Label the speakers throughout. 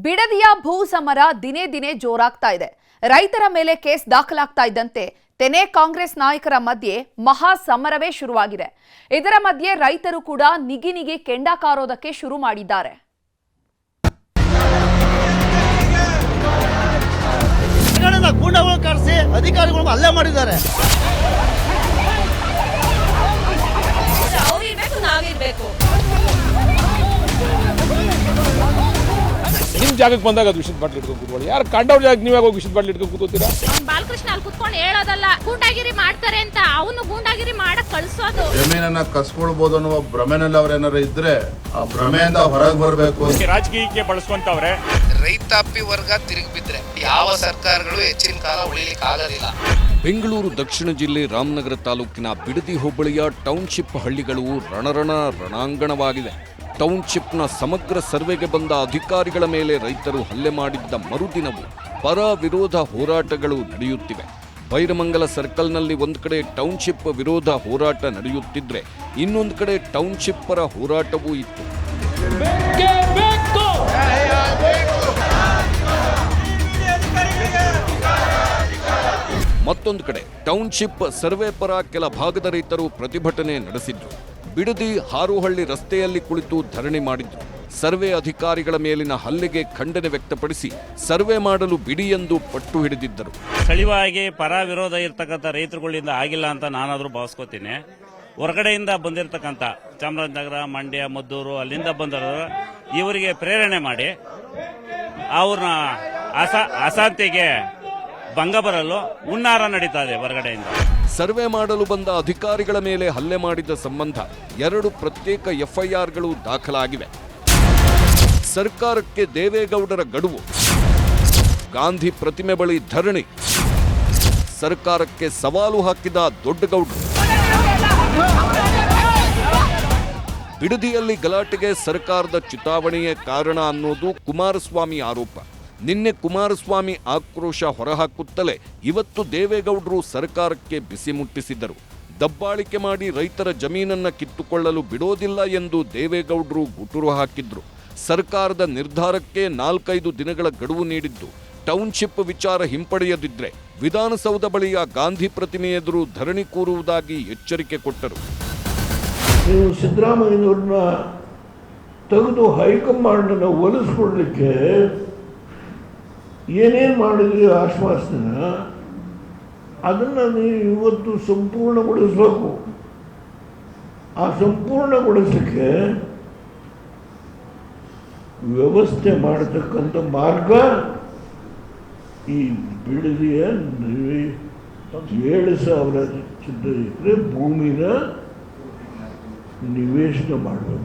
Speaker 1: ಬಿಡದಿಯ ಭೂ ಸಮರ ದಿನೇ ದಿನೇ ಜೋರಾಗ್ತಾ ಇದೆ. ರೈತರ ಮೇಲೆ ಕೇಸ್ ದಾಖಲಾಗ್ತಾ ಇದ್ದಂತೆ ತೆನೆ ಕಾಂಗ್ರೆಸ್ ನಾಯಕರ ಮಧ್ಯೆ ಮಹಾ ಸಮರವೇ ಶುರುವಾಗಿದೆ. ಇದರ ಮಧ್ಯೆ ರೈತರು ಕೂಡ ನಿಗಿ ಕೆಂಡ ಕಾರೋದಕ್ಕೆ ಶುರು ಮಾಡಿದ್ದಾರೆ.
Speaker 2: ಅಧಿಕಾರಿಗಳು ಹಲ್ಲೆ ಮಾಡಿದ್ದಾರೆ.
Speaker 3: ನಿಮ್ ಜಾಗಕ್ಕೆ ಬಂದಾಗ ಅದು ವಿಷದ ಬಾಟ್ಲಿ ಇಟ್ಕೊಂಡು ಕೂತ್ಕೊಳ್ಳಿ. ಯಾರು ಕಂಡವ್ರ ಜಾಗಕ್ಕೆ ನೀವಾಗ ಹೋಗಿ ವಿಷದ ಬಾಟ್ಲಿ ಇಟ್ಕೊಂಡು ಕೂತ್ಕೋತೀರಾ?
Speaker 4: ಬಾಲಕೃಷ್ಣ ಅಲ್ಲಿ ಕುತ್ಕೊಂಡು ಹೇಳೋದಲ್ಲ, ಗೂಂಡಾಗಿರಿ ಮಾಡ್ತಾರೆ ಅಂತ. ಅವನು ಗೂಂಡಾಗಿರಿ ಮಾಡಕ್ ಕಳ್ಸೋದು.
Speaker 5: ಜಮೀನನ್ನ ಕಸ್ಕೊಳ್ಬಹುದು ಅನ್ನುವ ಭ್ರಮೆನಲ್ಲಿ ಅವ್ರೇನಾರು ಇದ್ರೆ ಆ ಭ್ರಮೆಯಿಂದ ಹೊರಗೆ ಬರಬೇಕು.
Speaker 3: ರಾಜಕೀಯಕ್ಕೆ ಬಳಸುವಂತವ್ರೆ.
Speaker 6: ರೈತಾಪಿ ವರ್ಗ ತಿರುಗಿ ಬಿದ್ರೆ ಯಾವ ಸರ್ಕಾರಗಳು ಹೆಚ್ಚಿನ ಕಾಲ ಉಳಿಲಿಕ್ಕೆ ಆಗೋದಿಲ್ಲ.
Speaker 7: ಬೆಂಗಳೂರು ದಕ್ಷಿಣ ಜಿಲ್ಲೆ ರಾಮನಗರ ತಾಲೂಕಿನ ಬಿಡದಿ ಹೋಬಳಿಯ ಟೌನ್ಶಿಪ್ ಹಳ್ಳಿಗಳು ರಣಾಂಗಣವಾಗಿದೆ. ಟೌನ್ಶಿಪ್ನ ಸಮಗ್ರ ಸರ್ವೆಗೆ ಬಂದ ಅಧಿಕಾರಿಗಳ ಮೇಲೆ ರೈತರು ಹಲ್ಲೆ ಮಾಡಿದ್ದ ಮರುದಿನವೂ ಪರ ವಿರೋಧ ಹೋರಾಟಗಳು ನಡೆಯುತ್ತಿವೆ. ಬೈರಮಂಗಲ ಸರ್ಕಲ್ನಲ್ಲಿ ಒಂದು ಕಡೆ ಟೌನ್ಶಿಪ್ ವಿರೋಧ ಹೋರಾಟ ನಡೆಯುತ್ತಿದ್ರೆ ಇನ್ನೊಂದು ಕಡೆ ಟೌನ್ಶಿಪ್ ಪರ ಹೋರಾಟವೂ ಇತ್ತು. ಮತ್ತೊಂದು ಕಡೆ ಟೌನ್ಶಿಪ್ ಸರ್ವೆ ಪರ ಕೆಲ ಭಾಗದ ರೈತರು ಪ್ರತಿಭಟನೆ ನಡೆಸಿದ್ರು. ಬಿಡದಿ ಹಾರೋಹಳ್ಳಿ ರಸ್ತೆಯಲ್ಲಿ ಕುಳಿತು ಧರಣಿ ಮಾಡಿದ್ರು. ಸರ್ವೆ ಅಧಿಕಾರಿಗಳ ಮೇಲಿನ ಹಲ್ಲೆಗೆ ಖಂಡನೆ ವ್ಯಕ್ತಪಡಿಸಿ ಸರ್ವೆ ಮಾಡಲು ಬಿಡಿ ಎಂದು ಪಟ್ಟು ಹಿಡಿದಿದ್ದರು.
Speaker 8: ಸ್ಥಳೀಯವಾಗಿ ಪರ ವಿರೋಧ ಇರ್ತಕ್ಕಂಥ ರೈತರುಗಳಿಂದ ಆಗಿಲ್ಲ ಅಂತ ನಾನಾದ್ರೂ ಭಾವಿಸ್ಕೋತೀನಿ. ಹೊರಗಡೆಯಿಂದ ಬಂದಿರತಕ್ಕಂಥ ಚಾಮರಾಜನಗರ, ಮಂಡ್ಯ, ಮದ್ದೂರು ಅಲ್ಲಿಂದ ಬಂದವರು ಇವರಿಗೆ ಪ್ರೇರಣೆ ಮಾಡಿ ಅವ್ರನ್ನ ಅಶಾಂತಿಗೆ ಭಂಗ ಬರಲು ಹುನ್ನಾರ ನಡೀತಾ ಇದೆ ಹೊರಗಡೆಯಿಂದ.
Speaker 7: ಸರ್ವೆ ಮಾಡಲು ಬಂದ ಅಧಿಕಾರಿಗಳ ಮೇಲೆ ಹಲ್ಲೆ ಮಾಡಿದ ಸಂಬಂಧ 2 ಪ್ರತ್ಯೇಕ ಎಫ್ಐಆರ್ಗಳು ದಾಖಲಾಗಿವೆ. ಸರ್ಕಾರಕ್ಕೆ ದೇವೇಗೌಡರ ಗಡುವು, ಗಾಂಧಿ ಪ್ರತಿಮೆ ಬಳಿ ಧರಣಿ, ಸರ್ಕಾರಕ್ಕೆ ಸವಾಲು ಹಾಕಿದ ದೊಡ್ಡಗೌಡರು. ಬಿಡದಿಯಲ್ಲಿ ಗಲಾಟೆಗೆ ಸರ್ಕಾರದ ಚಿತಾವಣೆಯೇ ಕಾರಣ ಅನ್ನೋದು ಕುಮಾರಸ್ವಾಮಿ ಆರೋಪ. ನಿನ್ನೆ ಕುಮಾರಸ್ವಾಮಿ ಆಕ್ರೋಶ ಹೊರಹಾಕುತ್ತಲೇ ಇವತ್ತು ದೇವೇಗೌಡರು ಸರ್ಕಾರಕ್ಕೆ ಬಿಸಿ ಮುಟ್ಟಿಸಿದ್ದರು. ದಬ್ಬಾಳಿಕೆ ಮಾಡಿ ರೈತರ ಜಮೀನನ್ನ ಕಿತ್ತುಕೊಳ್ಳಲು ಬಿಡೋದಿಲ್ಲ ಎಂದು ದೇವೇಗೌಡರು ಗುಟುರು ಹಾಕಿದ್ರು. ಸರ್ಕಾರದ ನಿರ್ಧಾರಕ್ಕೆ 4-5 ದಿನಗಳ ಗಡುವು ನೀಡಿದ್ದು ಟೌನ್ಶಿಪ್ ವಿಚಾರ ಹಿಂಪಡೆಯದಿದ್ರೆ ವಿಧಾನಸೌಧ ಬಳಿಯ ಗಾಂಧಿ ಪ್ರತಿಮೆ ಎದುರು ಧರಣಿ ಕೂರುವುದಾಗಿ ಎಚ್ಚರಿಕೆ ಕೊಟ್ಟರು.
Speaker 9: ನೀವು ಸಿದ್ದರಾಮಯ್ಯನವ್ರನ್ನ ತೆಗೆದು ಹೈಕಮಾಂಡನ್ನ ಒಲಿಸ್ಕೊಡ್ಲಿಕ್ಕೆ ಏನೇನು ಮಾಡಿದ್ರಿ ಆಶ್ವಾಸನ, ಅದನ್ನು ನೀವು ಇವತ್ತು ಸಂಪೂರ್ಣಗೊಳಿಸಬೇಕು. ಆ ಸಂಪೂರ್ಣಗೊಳಿಸಲಿಕ್ಕೆ ವ್ಯವಸ್ಥೆ ಮಾಡತಕ್ಕಂಥ ಮಾರ್ಗ ಈ ಬಿಡದಿಯ 7,000 ಎಕರೆ ಭೂಮಿನ ನಿವೇಶನ ಮಾಡಬೇಕು.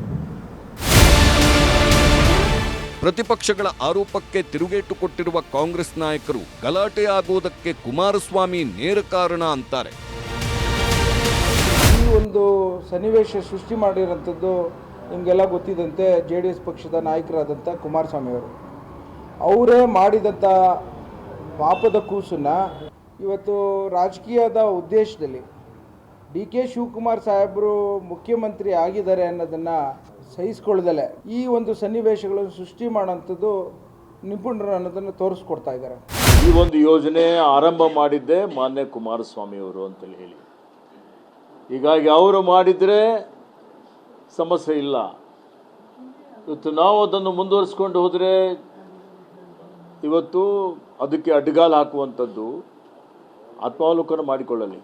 Speaker 7: ಪ್ರತಿಪಕ್ಷಗಳ ಆರೋಪಕ್ಕೆ ತಿರುಗೇಟು ಕೊಟ್ಟಿರುವ ಕಾಂಗ್ರೆಸ್ ನಾಯಕರು ಗಲಾಟೆ ಆಗುವುದಕ್ಕೆ ಕುಮಾರಸ್ವಾಮಿ ನೇರ ಕಾರಣ ಅಂತಾರೆ.
Speaker 10: ಈ ಒಂದು ಸನ್ನಿವೇಶ ಸೃಷ್ಟಿ ಮಾಡಿರೋಂಥದ್ದು ನಿಮಗೆಲ್ಲ ಗೊತ್ತಿದ್ದಂತೆ JDS ಪಕ್ಷದ ನಾಯಕರಾದಂಥ ಕುಮಾರಸ್ವಾಮಿ ಅವರೇ ಮಾಡಿದಂಥ ಪಾಪದ ಕೂಸನ್ನು ಇವತ್ತು ರಾಜಕೀಯದ ಉದ್ದೇಶದಲ್ಲಿ DK ಶಿವಕುಮಾರ್ ಸಾಹೇಬರು ಮುಖ್ಯಮಂತ್ರಿ ಆಗಿದ್ದಾರೆ ಅನ್ನೋದನ್ನು ಸಹಿಸ್ಕೊಳ್ಳದಲ್ಲೇ ಈ ಒಂದು ಸನ್ನಿವೇಶಗಳನ್ನು ಸೃಷ್ಟಿ ಮಾಡೋಂಥದ್ದು ನಿಪುಣರು ಅನ್ನೋದನ್ನು ತೋರಿಸ್ಕೊಡ್ತಾ ಇದ್ದಾರೆ.
Speaker 11: ಈ ಒಂದು ಯೋಜನೆ ಆರಂಭ ಮಾಡಿದ್ದೆ ಮಾನ್ಯ ಕುಮಾರಸ್ವಾಮಿ ಅವರು ಅಂತೇಳಿ ಹೇಳಿ, ಹೀಗಾಗಿ ಅವರು ಮಾಡಿದರೆ ಸಮಸ್ಯೆ ಇಲ್ಲ. ಇವತ್ತು ನಾವು ಅದನ್ನು ಮುಂದುವರಿಸ್ಕೊಂಡು ಹೋದರೆ ಇವತ್ತು ಅದಕ್ಕೆ ಅಡ್ಡಗಾಲು ಹಾಕುವಂಥದ್ದು ಆತ್ಮಾವಲೋಕನ ಮಾಡಿಕೊಳ್ಳಲಿ.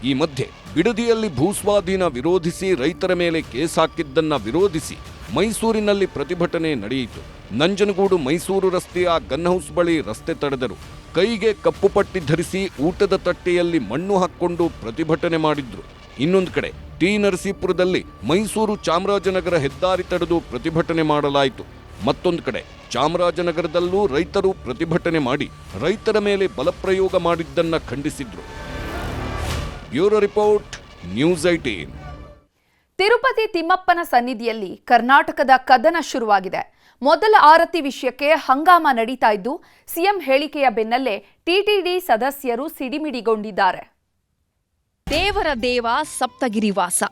Speaker 7: ಈ ಮಧ್ಯೆ ಬಿಡದಿಯಲ್ಲಿ ಭೂಸ್ವಾಧೀನ ವಿರೋಧಿಸಿ ರೈತರ ಮೇಲೆ ಕೇಸ್ ಹಾಕಿದ್ದನ್ನ ವಿರೋಧಿಸಿ ಮೈಸೂರಿನಲ್ಲಿ ಪ್ರತಿಭಟನೆ ನಡೆಯಿತು. ನಂಜನಗೂಡು ಮೈಸೂರು ರಸ್ತೆಯ ಗನ್ ಹೌಸ್ ಬಳಿ ರಸ್ತೆ ತಡೆದರು. ಕೈಗೆ ಕಪ್ಪು ಪಟ್ಟಿ ಧರಿಸಿ ಊಟದ ತಟ್ಟೆಯಲ್ಲಿ ಮಣ್ಣು ಹಾಕ್ಕೊಂಡು ಪ್ರತಿಭಟನೆ ಮಾಡಿದ್ರು. ಇನ್ನೊಂದು ಕಡೆ ನರಸೀಪುರದಲ್ಲಿ ಮೈಸೂರು ಚಾಮರಾಜನಗರ ಹೆದ್ದಾರಿ ತಡೆದು ಪ್ರತಿಭಟನೆ ಮಾಡಲಾಯಿತು. ಮತ್ತೊಂದು ಕಡೆ ಚಾಮರಾಜನಗರದಲ್ಲೂ ರೈತರು ಪ್ರತಿಭಟನೆ ಮಾಡಿ ರೈತರ ಮೇಲೆ ಬಲಪ್ರಯೋಗ ಮಾಡಿದ್ದನ್ನ ಖಂಡಿಸಿದ್ರು. Bureau report, news 18.
Speaker 1: ತಿರುಪತಿ ತಿಮ್ಮಪ್ಪನ ಸನ್ನಿಧಿಯಲ್ಲಿ ಕರ್ನಾಟಕದ ಕದನ ಶುರುವಾಗಿದೆ. ಮೊದಲ ಆರತಿ ವಿಷಯಕ್ಕೆ ಹಂಗಾಮ ನಡೀತಾ ಇದ್ದು ಸಿಎಂ ಹೇಳಿಕೆಯ ಬೆನ್ನಲ್ಲೇ ಟಿಟಿಡಿ ಸದಸ್ಯರು ಸಿಡಿಮಿಡಿಗೊಂಡಿದ್ದಾರೆ.
Speaker 4: ದೇವರ ದೇವ ಸಪ್ತಗಿರಿವಾಸ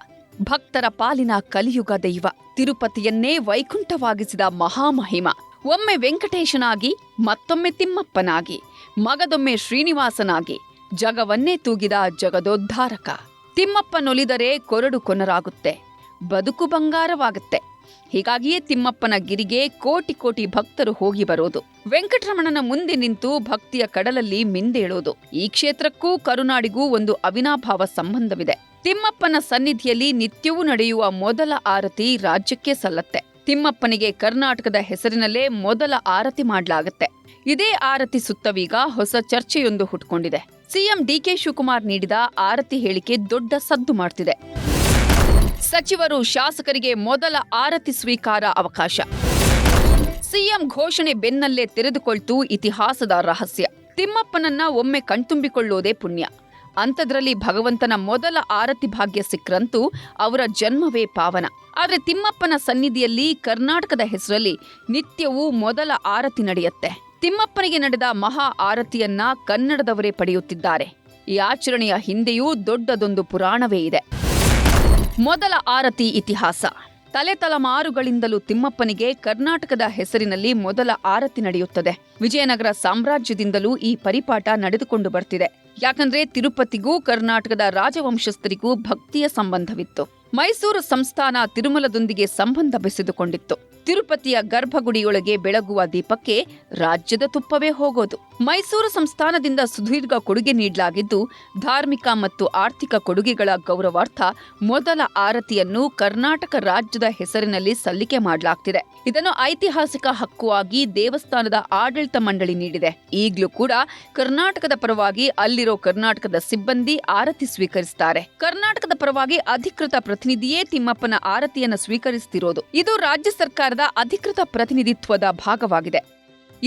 Speaker 1: ಭಕ್ತರ ಪಾಲಿನ ಕಲಿಯುಗ ದೈವ, ತಿರುಪತಿಯನ್ನೇ ವೈಕುಂಠವಾಗಿಸಿದ ಮಹಾಮಹಿಮ. ಒಮ್ಮೆ ವೆಂಕಟೇಶನಾಗಿ, ಮತ್ತೊಮ್ಮೆ ತಿಮ್ಮಪ್ಪನಾಗಿ, ಮಗದೊಮ್ಮೆ ಶ್ರೀನಿವಾಸನಾಗಿ ಜಗವನ್ನೇ ತೂಗಿದ ಜಗದೋದ್ಧಾರಕ. ತಿಮ್ಮಪ್ಪನೊಲಿದರೆ ಕೊರಡು ಕೊನರಾಗುತ್ತೆ, ಬದುಕು ಬಂಗಾರವಾಗುತ್ತೆ. ಹೀಗಾಗಿಯೇ ತಿಮ್ಮಪ್ಪನ ಗಿರಿಗೆ ಕೋಟಿ ಕೋಟಿ ಭಕ್ತರು ಹೋಗಿ ಬರೋದು. ವೆಂಕಟರಮಣನ ಮುಂದೆ ನಿಂತು ಭಕ್ತಿಯ ಕಡಲಲ್ಲಿ ಮಿಂದೇಳೋದು. ಈ ಕ್ಷೇತ್ರಕ್ಕೂ ಕರುನಾಡಿಗೂ ಒಂದು ಅವಿನಾಭಾವ ಸಂಬಂಧವಿದೆ. ತಿಮ್ಮಪ್ಪನ ಸನ್ನಿಧಿಯಲ್ಲಿ ನಿತ್ಯವೂ ನಡೆಯುವ ಮೊದಲ ಆರತಿ ರಾಜ್ಯಕ್ಕೆ ಸಲ್ಲತ್ತೆ. ತಿಮ್ಮಪ್ಪನಿಗೆ ಕರ್ನಾಟಕದ ಹೆಸರಿನಲ್ಲೇ ಮೊದಲ ಆರತಿ ಮಾಡಲಾಗುತ್ತೆ. ಇದೇ ಆರತಿ ಸುತ್ತವೀಗ ಹೊಸ ಚರ್ಚೆಯೊಂದು ಹುಟ್ಕೊಂಡಿದೆ. ಸಿಎಂ ಡಿಕೆ ಶಿವಕುಮಾರ್ ನೀಡಿದ ಆರತಿ ಹೇಳಿಕೆ ದೊಡ್ಡ ಸದ್ದು ಮಾಡ್ತಿದೆ. ಸಚಿವರು, ಶಾಸಕರಿಗೆ ಮೊದಲ ಆರತಿ ಸ್ವೀಕಾರ ಅವಕಾಶ. ಸಿಎಂ ಘೋಷಣೆ ಬೆನ್ನಲ್ಲೇ ತೆರೆದುಕೊಳ್ತು ಇತಿಹಾಸದ ರಹಸ್ಯ. ತಿಮ್ಮಪ್ಪನನ್ನ ಒಮ್ಮೆ ಕಣ್ತುಂಬಿಕೊಳ್ಳೋದೇ ಪುಣ್ಯ. ಅಂಥದ್ರಲ್ಲಿ ಭಗವಂತನ ಮೊದಲ ಆರತಿ ಭಾಗ್ಯ ಸಿಕ್ರಂತೂ ಅವರ ಜನ್ಮವೇ ಪಾವನ. ಆದರೆ ತಿಮ್ಮಪ್ಪನ ಸನ್ನಿಧಿಯಲ್ಲಿ ಕರ್ನಾಟಕದ ಹೆಸರಲ್ಲಿ ನಿತ್ಯವೂ ಮೊದಲ ಆರತಿ ನಡೆಯುತ್ತೆ. ತಿಮ್ಮಪ್ಪನಿಗೆ ನಡೆದ ಮಹಾ ಆರತಿಯನ್ನ ಕನ್ನಡದವರೇ ಪಡೆಯುತ್ತಿದ್ದಾರೆ. ಈ ಆಚರಣೆಯ ಹಿಂದೆಯೂ ದೊಡ್ಡದೊಂದು ಪುರಾಣವೇ ಇದೆ. ಮೊದಲ ಆರತಿ ಇತಿಹಾಸ. ತಲೆತಲೆಮಾರುಗಳಿಂದಲೂ ತಿಮ್ಮಪ್ಪನಿಗೆ ಕರ್ನಾಟಕದ ಹೆಸರಿನಲ್ಲಿ ಮೊದಲ ಆರತಿ ನಡೆಯುತ್ತದೆ. ವಿಜಯನಗರ ಸಾಮ್ರಾಜ್ಯದಿಂದಲೂ ಈ ಪರಿಪಾಠ ನಡೆದುಕೊಂಡು ಬರ್ತಿದೆ. ಯಾಕಂದ್ರೆ ತಿರುಪತಿಗೂ ಕರ್ನಾಟಕದ ರಾಜವಂಶಸ್ಥರಿಗೂ ಭಕ್ತಿಯ ಸಂಬಂಧವಿತ್ತು. ಮೈಸೂರು ಸಂಸ್ಥಾನ ತಿರುಮಲದೊಂದಿಗೆ ಸಂಬಂಧ ಬೆಸೆದುಕೊಂಡಿತ್ತು. ತಿರುಪತಿಯ ಗರ್ಭಗುಡಿಯೊಳಗೆ ಬೆಳಗುವ ದೀಪಕ್ಕೆ ರಾಜ್ಯದ ತುಪ್ಪವೇ ಹೋಗೋದು. ಮೈಸೂರು ಸಂಸ್ಥಾನದಿಂದ ಸುದೀರ್ಘ ಕೊಡುಗೆ ನೀಡಲಾಗಿದ್ದು, ಧಾರ್ಮಿಕ ಮತ್ತು ಆರ್ಥಿಕ ಕೊಡುಗೆಗಳ ಗೌರವಾರ್ಥ ಮೊದಲ ಆರತಿಯನ್ನು ಕರ್ನಾಟಕ ರಾಜ್ಯದ ಹೆಸರಿನಲ್ಲಿ ಸಲ್ಲಿಕೆ ಮಾಡಲಾಗ್ತಿದೆ. ಇದನ್ನು ಐತಿಹಾಸಿಕ ಹಕ್ಕು ಆಗಿ ದೇವಸ್ಥಾನದ ಆಡಳಿತ ಮಂಡಳಿ ನೀಡಿದೆ. ಈಗಲೂ ಕೂಡ ಕರ್ನಾಟಕದ ಪರವಾಗಿ ಅಲ್ಲಿರೋ ಕರ್ನಾಟಕದ ಸಿಬ್ಬಂದಿ ಆರತಿ ಸ್ವೀಕರಿಸುತ್ತಾರೆ. ಕರ್ನಾಟಕದ ಪರವಾಗಿ ಅಧಿಕೃತ ಪ್ರತಿನಿಧಿಯೇ ತಿಮ್ಮಪ್ಪನ ಆರತಿಯನ್ನು ಸ್ವೀಕರಿಸುತ್ತಿರೋದು. ಇದು ರಾಜ್ಯ ಸರ್ಕಾರದ ಅಧಿಕೃತ ಪ್ರತಿನಿಧಿತ್ವದ ಭಾಗವಾಗಿದೆ.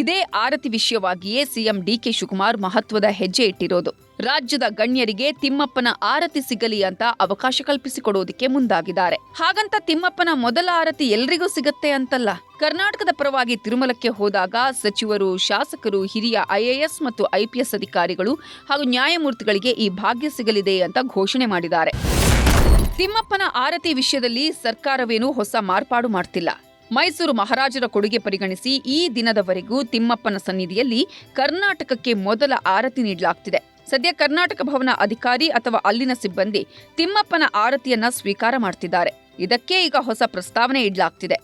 Speaker 1: ಇದೇ ಆರತಿ ವಿಷಯವಾಗಿಯೇ ಸಿಎಂ ಡಿಕೆ ಶಿವಕುಮಾರ್ ಮಹತ್ವದ ಹೆಜ್ಜೆ ಇಟ್ಟಿರೋದು. ರಾಜ್ಯದ ಗಣ್ಯರಿಗೆ ತಿಮ್ಮಪ್ಪನ ಆರತಿ ಸಿಗಲಿ ಅಂತ ಅವಕಾಶ ಕಲ್ಪಿಸಿಕೊಡೋದಕ್ಕೆ ಮುಂದಾಗಿದ್ದಾರೆ. ಹಾಗಂತ ತಿಮ್ಮಪ್ಪನ ಮೊದಲ ಆರತಿ ಎಲ್ರಿಗೂ ಸಿಗತ್ತೆ ಅಂತಲ್ಲ. ಕರ್ನಾಟಕದ ಪರವಾಗಿ ತಿರುಮಲಕ್ಕೆ ಹೋದಾಗ ಸಚಿವರು, ಶಾಸಕರು, ಹಿರಿಯ ಐಎಎಸ್ ಮತ್ತು ಐಪಿಎಸ್ ಅಧಿಕಾರಿಗಳು ಹಾಗೂ ನ್ಯಾಯಮೂರ್ತಿಗಳಿಗೆ ಈ ಭಾಗ್ಯ ಸಿಗಲಿದೆ ಅಂತ ಘೋಷಣೆ ಮಾಡಿದ್ದಾರೆ. ತಿಮ್ಮಪ್ಪನ ಆರತಿ ವಿಷಯದಲ್ಲಿ ಸರ್ಕಾರವೇನೂ ಹೊಸ ಮಾರ್ಪಾಡು ಮಾಡ್ತಿಲ್ಲ. ಮೈಸೂರು ಮಹಾರಾಜರ ಕೊಡುಗೆ ಪರಿಗಣಿಸಿ ಈ ದಿನದವರೆಗೂ ತಿಮ್ಮಪ್ಪನ ಸನ್ನಿಧಿಯಲ್ಲಿ ಕರ್ನಾಟಕಕ್ಕೆ ಮೊದಲ ಆರತಿ ನೀಡಲಾಗ್ತಿದೆ. ಸದ್ಯ ಕರ್ನಾಟಕ ಭವನ ಅಧಿಕಾರಿ ಅಥವಾ ಅಲ್ಲಿನ ಸಿಬ್ಬಂದಿ ತಿಮ್ಮಪ್ಪನ ಆರತಿಯನ್ನ ಸ್ವೀಕಾರ ಮಾಡ್ತಿದ್ದಾರೆ. ಇದಕ್ಕೆ ಈಗ ಹೊಸ ಪ್ರಸ್ತಾವನೆ ಇಡಲಾಗ್ತಿದೆ.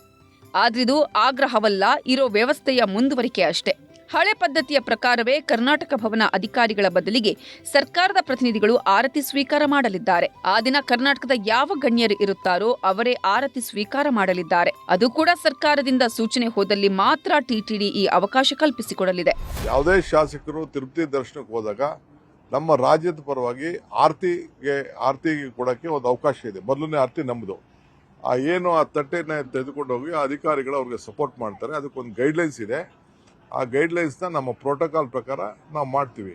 Speaker 1: ಆದ್ರಿದು ಆಗ್ರಹವಲ್ಲ, ಇರೋ ವ್ಯವಸ್ಥೆಯ ಮುಂದುವರಿಕೆ ಅಷ್ಟೇ. ಹಳೆ ಪದ್ಧತಿಯ ಪ್ರಕಾರವೇ ಕರ್ನಾಟಕ ಭವನ ಅಧಿಕಾರಿಗಳ ಬದಲಿಗೆ ಸರ್ಕಾರದ ಪ್ರತಿನಿಧಿಗಳು ಆರತಿ ಸ್ವೀಕಾರ ಮಾಡಲಿದ್ದಾರೆ. ಆ ದಿನ ಕರ್ನಾಟಕದ ಯಾವ ಗಣ್ಯರು ಇರುತ್ತಾರೋ ಅವರೇ ಆರತಿ ಸ್ವೀಕಾರ ಮಾಡಲಿದ್ದಾರೆ. ಅದು ಕೂಡ ಸರ್ಕಾರದಿಂದ ಸೂಚನೆ ಹೋದಲ್ಲಿ ಮಾತ್ರ ಟಿಟಿಡಿ ಈ ಅವಕಾಶ ಕಲ್ಪಿಸಿಕೊಡಲಿದೆ.
Speaker 5: ಯಾವುದೇ ಶಾಸಕರು ತಿರುಪತಿ ದರ್ಶನಕ್ಕೆ ಹೋದಾಗ ನಮ್ಮ ರಾಜ್ಯದ ಪರವಾಗಿ ಆರತಿ ಕೊಡಕ್ಕೆ ಒಂದು ಅವಕಾಶ ಇದೆ. ಮೊದಲನೇ ಆರತಿ ನಮ್ಮದು. ಏನು ಆ ತಟ್ಟೆನ ತೆಗೆದುಕೊಂಡು ಹೋಗಿ ಆ ಅಧಿಕಾರಿಗಳು ಅವ್ರಿಗೆ ಸಪೋರ್ಟ್ ಮಾಡ್ತಾರೆ. ಅದಕ್ಕೊಂದು ಗೈಡ್ಲೈನ್ಸ್ ಇದೆ. ಆ ಗೈಡ್ಲೈನ್ಸ್ನ ನಮ್ಮ ಪ್ರೋಟೋಕಾಲ್ ಪ್ರಕಾರ ನಾವು ಮಾಡ್ತೀವಿ.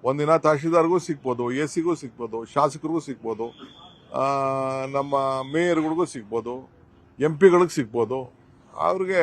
Speaker 5: ಒಂದಿನ ತಹಶೀಲ್ದಾರ್ಗೂ ಸಿಗ್ಬೋದು, ಎಸಿಗೂ ಸಿಗ್ಬೋದು, ಶಾಸಕರಿಗೂ ಸಿಗ್ಬೋದು, ನಮ್ಮ ಮೇಯರ್ಗಳಿಗೂ ಸಿಗ್ಬೋದು, ಎಂಪಿಗಳಿಗೆ ಸಿಗ್ಬೋದು. ಅವ್ರಿಗೆ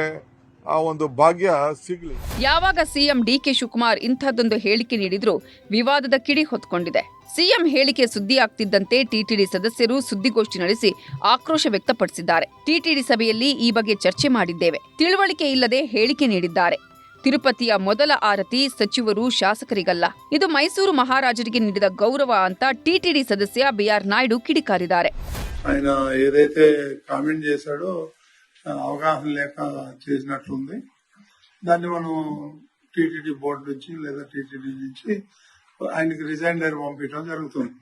Speaker 5: ಆ ಒಂದು ಭಾಗ್ಯ ಸಿಗ್ಲಿ.
Speaker 1: ಯಾವಾಗ ಸಿಎಂ ಡಿಕೆ ಶಿವಕುಮಾರ್ ಇಂಥದ್ದೊಂದು ಹೇಳಿಕೆ ನೀಡಿದ್ರು ವಿವಾದದ ಕಿಡಿ ಹೊತ್ಕೊಂಡಿದೆ. ಸಿಎಂ ಹೇಳಿಕೆ ಸುದ್ದಿ ಆಗ್ತಿದ್ದಂತೆ ಟಿಟಿಡಿ ಸದಸ್ಯರು ಸುದ್ದಿಗೋಷ್ಠಿ ನಡೆಸಿ ಆಕ್ರೋಶ ವ್ಯಕ್ತಪಡಿಸಿದ್ದಾರೆ. ಟಿಟಿಡಿ ಸಭೆಯಲ್ಲಿ ಈ ಬಗ್ಗೆ ಚರ್ಚೆ ಮಾಡಿದ್ದೇವೆ, ತಿಳುವಳಿಕೆ ಇಲ್ಲದೆ ಹೇಳಿಕೆ ನೀಡಿದ್ದಾರೆ. ತಿರುಪತಿಯ ಮೊದಲ ಆರತಿ ಸಚಿವರು, ಶಾಸಕರಿಗಲ್ಲ, ಇದು మైసూరు మహారాజರಿಗೆ ನೀಡಿದ గౌరవ ಅಂತ ಟಿಟಿಡಿ ಸದಸ್ಯ బిఆర్ నాయుడు కిడికారిದ್ದಾರೆ.
Speaker 9: ఆయన ఏదైతే కామెంట్ చేశాడో అవగాహన లేక చేసినట్లుంది. దాన్ని మనం టీటీడీ బోర్డు నుంచి లేదా టీటీడీ నుంచి ఆయనకి రిజైన్ లెటర్ పంపించడం జరుగుతుంది.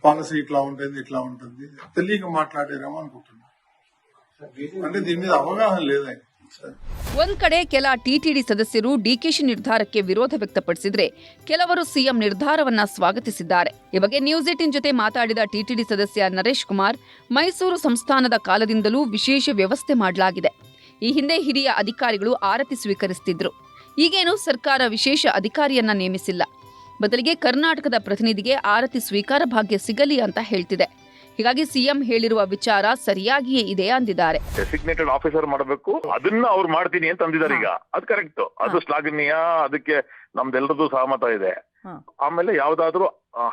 Speaker 9: పాలసీ ఇట్లా ఉంటుంది, ఇట్లా ఉంటుంది, తెలియక మాట్లాడారేమో అనుకుంటున్నాను. అంటే దీని మీద అవగాహన లేదు ఆయన.
Speaker 1: ಒಂದ್ ಕಡೆ ಕೆಲ ಟಿಟಿಡಿ ಸದಸ್ಯರು ಡಿಕೆಶಿ ನಿರ್ಧಾರಕ್ಕೆ ವಿರೋಧ ವ್ಯಕ್ತಪಡಿಸಿದ್ರೆ, ಕೆಲವರು ಸಿಎಂ ನಿರ್ಧಾರವನ್ನ ಸ್ವಾಗತಿಸಿದ್ದಾರೆ. ಈ ಬಗ್ಗೆ ನ್ಯೂಸ್ 18 ಜೊತೆ ಮಾತಾಡಿದ ಟಿಟಿಡಿ ಸದಸ್ಯ ನರೇಶ್ ಕುಮಾರ್, ಮೈಸೂರು ಸಂಸ್ಥಾನದ ಕಾಲದಿಂದಲೂ ವಿಶೇಷ ವ್ಯವಸ್ಥೆ ಮಾಡಲಾಗಿದೆ. ಈ ಹಿಂದೆ ಹಿರಿಯ ಅಧಿಕಾರಿಗಳು ಆರತಿ ಸ್ವೀಕರಿಸುತ್ತಿದ್ರು. ಈಗೇನು ಸರ್ಕಾರ ವಿಶೇಷ ಅಧಿಕಾರಿಯನ್ನ ನೇಮಿಸಿಲ್ಲ. ಬದಲಿಗೆ ಕರ್ನಾಟಕದ ಪ್ರತಿನಿಧಿಗೆ ಆರತಿ ಸ್ವೀಕಾರ ಭಾಗ್ಯ ಸಿಗಲಿ ಅಂತ ಹೇಳ್ತಿದೆ. ಹೀಗಾಗಿ ಸಿಎಂ ಹೇಳಿರುವ ವಿಚಾರ ಸರಿಯಾಗಿಯೇ ಇದೆ ಅಂದಿದ್ದಾರೆ.
Speaker 12: ಡೆಸಿಗ್ನೇಟೆಡ್ ಆಫೀಸರ್ ಮಾಡಬೇಕು, ಅದನ್ನ ಅವ್ರು ಮಾಡ್ತೀನಿ ಅಂತ ಅಂದಿದ್ದಾರೆ. ಈಗ ಅದು ಕರೆಕ್ಟ್, ಅದು ಶ್ಲಾಘನೀಯ, ಅದಕ್ಕೆ ನಮ್ದೆಲ್ಲರದು ಸಹಮತ ಇದೆ. ಆಮೇಲೆ ಯಾವ್ದಾದ್ರು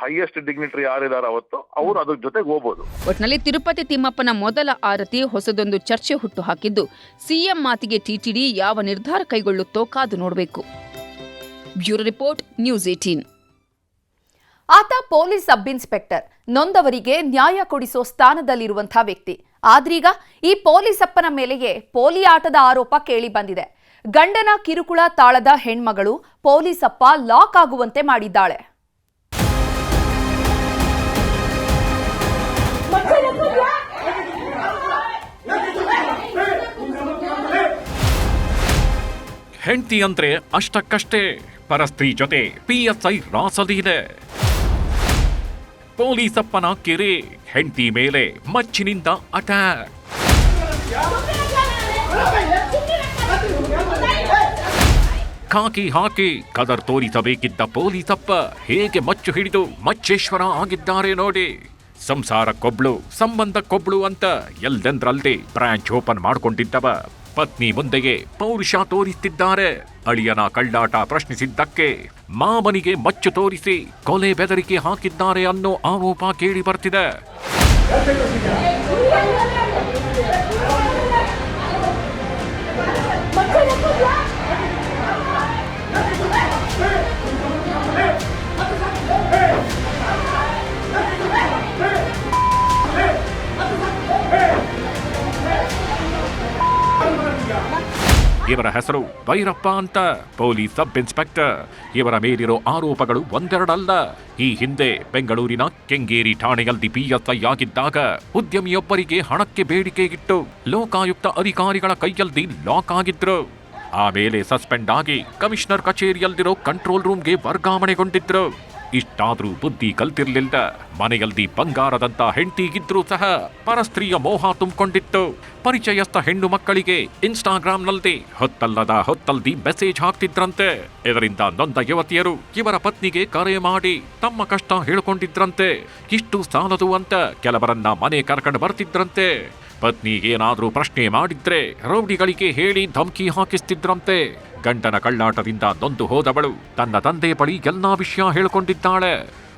Speaker 12: ಹೈಯೆಸ್ಟ್ ಡಿಗ್ನಿಟರಿ ಯಾರಿದಾರ ಅವತ್ತು ಅವ್ರು ಅದ್ರ ಜೊತೆಗೆ ಹೋಗ್ಬೋದು.
Speaker 4: ಒಟ್ನಲ್ಲಿ ತಿರುಪತಿ ತಿಮ್ಮಪ್ಪನ ಮೊದಲ ಆರತಿ ಹೊಸದೊಂದು ಚರ್ಚೆ ಹುಟ್ಟು ಹಾಕಿದ್ದು, ಸಿಎಂ ಮಾತಿಗೆ ಟಿಟಿಡಿ ಯಾವ ನಿರ್ಧಾರ ಕೈಗೊಳ್ಳುತ್ತೋ ಕಾದು ನೋಡಬೇಕು. Bureau report, news 18.
Speaker 1: ಆತ ಪೊಲೀಸ್ ಸಬ್ ಇನ್ಸ್ಪೆಕ್ಟರ್, ನೊಂದವರಿಗೆ ನ್ಯಾಯ ಕೊಡಿಸೋ ಸ್ಥಾನದಲ್ಲಿರುವಂತಹ ವ್ಯಕ್ತಿ. ಆದ್ರೀಗ ಈ ಪೊಲೀಸಪ್ಪನ ಮೇಲೆಯೇ ಪೋಲಿ ಆಟದ ಆರೋಪ ಕೇಳಿ ಬಂದಿದೆ. ಗಂಡನ ಕಿರುಕುಳ ತಾಳದ ಹೆಣ್ಮಗಳು ಪೊಲೀಸಪ್ಪ ಲಾಕ್ ಆಗುವಂತೆ ಮಾಡಿದ್ದಾಳೆ.
Speaker 7: ಹೆಂಡತಿ ಅಂದ್ರೆ ಅಷ್ಟಕ್ಕಷ್ಟೇ, ಪರಸ್ತ್ರೀ ಜೊತೆ PSI ರಾಸಲೀಲೆ. ಪೊಲೀಸಪ್ಪನ ಕಿರಿ, ಹೆಂಡತಿ ಮೇಲೆ ಮಚ್ಚಿನಿಂದ ಅಟ್ಯಾಕ್. ಖಾಕಿ ಹಾಕಿ ಕದರ್ ತೋರಿಸಬೇಕಿದ್ದ ಪೊಲೀಸಪ್ಪ ಹೇಗೆ ಮಚ್ಚು ಹಿಡಿದು ಮಚ್ಚೇಶ್ವರ ಆಗಿದ್ದಾರೆ ನೋಡಿ. ಸಂಸಾರ ಕೊಬ್ಳು, ಸಂಬಂಧ ಕೊಬ್ಳು ಅಂತ ಎಲ್ಲೆಂದ್ರಲ್ಲದೆ ಬ್ರಾಂಚ್ ಓಪನ್ ಮಾಡಿಕೊಂಡಿದ್ದವ ಪತ್ನಿ ಮುಂದೆಯೇ ಪೌರುಷ ತೋರಿಸುತ್ತಿದ್ದಾರೆ. ಅಳಿಯನ ಕಳ್ಳಾಟ ಪ್ರಶ್ನಿಸಿದ್ದಕ್ಕೆ ಮಾಮನಿಗೆ ಮಚ್ಚು ತೋರಿಸಿ ಕೊಲೆ ಬೆದರಿಕೆ ಹಾಕಿದ್ದಾರೆ ಅನ್ನೋ ಆರೋಪ ಕೇಳಿ ಬರ್ತಿದೆ. ಇವರ ಹೆಸರು ಭೈರಪ್ಪ ಅಂತ, ಪೊಲೀಸ್ ಸಬ್ ಇನ್ಸ್ಪೆಕ್ಟರ್. ಇವರ ಮೇಲಿರೋ ಆರೋಪಗಳು ಒಂದೆರಡಲ್ಲ. ಈ ಹಿಂದೆ ಬೆಂಗಳೂರಿನ ಕೆಂಗೇರಿ ಠಾಣೆಯಲ್ಲಿ PSI ಆಗಿದ್ದಾಗ ಉದ್ಯಮಿಯೊಬ್ಬರಿಗೆ ಹಣಕ್ಕೆ ಬೇಡಿಕೆ ಇಟ್ಟು ಲೋಕಾಯುಕ್ತ ಅಧಿಕಾರಿಗಳ ಕೈಯಲ್ಲಿ ಲಾಕ್ ಆಗಿದ್ರು. ಆಮೇಲೆ ಸಸ್ಪೆಂಡ್ ಆಗಿ ಕಮಿಷನರ್ ಕಚೇರಿಯಲ್ಲಿರೋ ಕಂಟ್ರೋಲ್ ರೂಮ್ಗೆ ವರ್ಗಾವಣೆಗೊಂಡಿದ್ರು. ಇಷ್ಟಾದ್ರೂ ಬುದ್ಧಿ ಕಲ್ತಿರ್ಲಿಲ್ಲ. ಮನೆಯಲ್ಲಿ ಬಂಗಾರದಂತ ಹೆಂಡತಿಗಿದ್ರೂ ಸಹ ಪರಸ್ತ್ರೀಯ ಮೋಹ ತುಂಬಿಕೊಂಡಿತ್ತು. ಪರಿಚಯಸ್ಥ ಹೆಣ್ಣು ಮಕ್ಕಳಿಗೆ ಇನ್ಸ್ಟಾಗ್ರಾಂನಲ್ಲಿ ಹೊತ್ತಲ್ದಿ ಮೆಸೇಜ್ ಹಾಕ್ತಿದ್ರಂತೆ. ಇದರಿಂದ ನೊಂದ ಯುವತಿಯರು ಇವರ ಪತ್ನಿಗೆ ಕರೆ ಮಾಡಿ ತಮ್ಮ ಕಷ್ಟ ಹೇಳ್ಕೊಂಡಿದ್ರಂತೆ. ಇಷ್ಟು ಸಾಲದು ಅಂತ ಕೆಲವರನ್ನ ಮನೆ ಕರ್ಕೊಂಡು ಬರ್ತಿದ್ರಂತೆ. ಪತ್ನಿಗೇನಾದ್ರೂ ಪ್ರಶ್ನೆ ಮಾಡಿದ್ರೆ ರೌಡಿಗಳಿಗೆ ಹೇಳಿ ಧಮಕಿ ಹಾಕಿಸ್ತಿದ್ರಂತೆ. ಗಂಡನ ಕಳ್ಳಾಟದಿಂದ ನೊಂದು ಹೋದವಳು ತನ್ನ ತಂದೆ ಬಳಿ ಎಲ್ಲಾ ವಿಷಯ ಹೇಳ್ಕೊಂಡಿದ್ದಾಳೆ.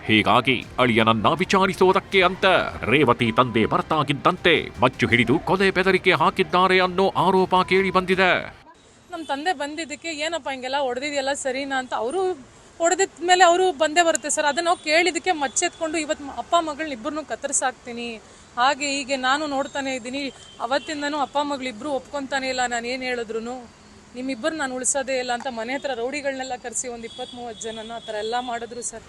Speaker 7: ಹೀಗಾಗಿ ಅಳಿಯನನ್ನ ವಿಚಾರಿಸೋದಕ್ಕೆ ಅಂತ ರೇವತಿ ತಂದೆ ಬರ್ತಾಗಿದ್ದಂತೆ ಮಚ್ಚು ಹಿಡಿದು ಕೊಲೆ ಬೆದರಿಕೆ ಹಾಕಿದ್ದಾರೆ ಅನ್ನೋ ಆರೋಪ ಕೇಳಿ ಬಂದಿದೆ.
Speaker 13: ನಮ್ಮ ತಂದೆ ಬಂದಿದ್ದಕ್ಕೆ ಏನಪ್ಪ ಹಿಂಗೆಲ್ಲ ಹೊಡೆದಿದೆಯಲ್ಲ ಸರಿನಾ ಅಂತ ಅವರು ಹೊಡೆದಿದ ಮೇಲೆ ಅವರು ಬಂದೇ ಬರುತ್ತೆ ಸರ್. ಅದನ್ನ ನಾವು ಕೇಳಿದಕ್ಕೆ ಮಚ್ಚೆತ್ಕೊಂಡು ಇವತ್ತು ಅಪ್ಪ ಮಗಳನ್ನಿಬ್ಬರನ್ನು ಕತ್ತರಿಸಾಕ್ತೀನಿ, ಹಾಗೆ ಹೀಗೆ ನಾನು ನೋಡ್ತಾನೆ ಇದ್ದೀನಿ. ಅವತ್ತಿಂದನೂ ಅಪ್ಪ ಮಗಳಿಬ್ರು ಒಪ್ಕೊಂತಾನೆ ಇಲ್ಲ, ನಾನು ಏನು ಹೇಳಿದ್ರು ನಿಮ್ಮಿಬ್ಬರು ನಾನು ಉಳಿಸೋದೇ ಇಲ್ಲ ಅಂತ ಮನೆ ಹತ್ರ ರೌಡಿಗಳನ್ನೆಲ್ಲ ಕರೆಸಿ ಒಂದು 20-30 ಜನನ ಆ ಥರ ಎಲ್ಲ ಮಾಡಿದ್ರು ಸರ್.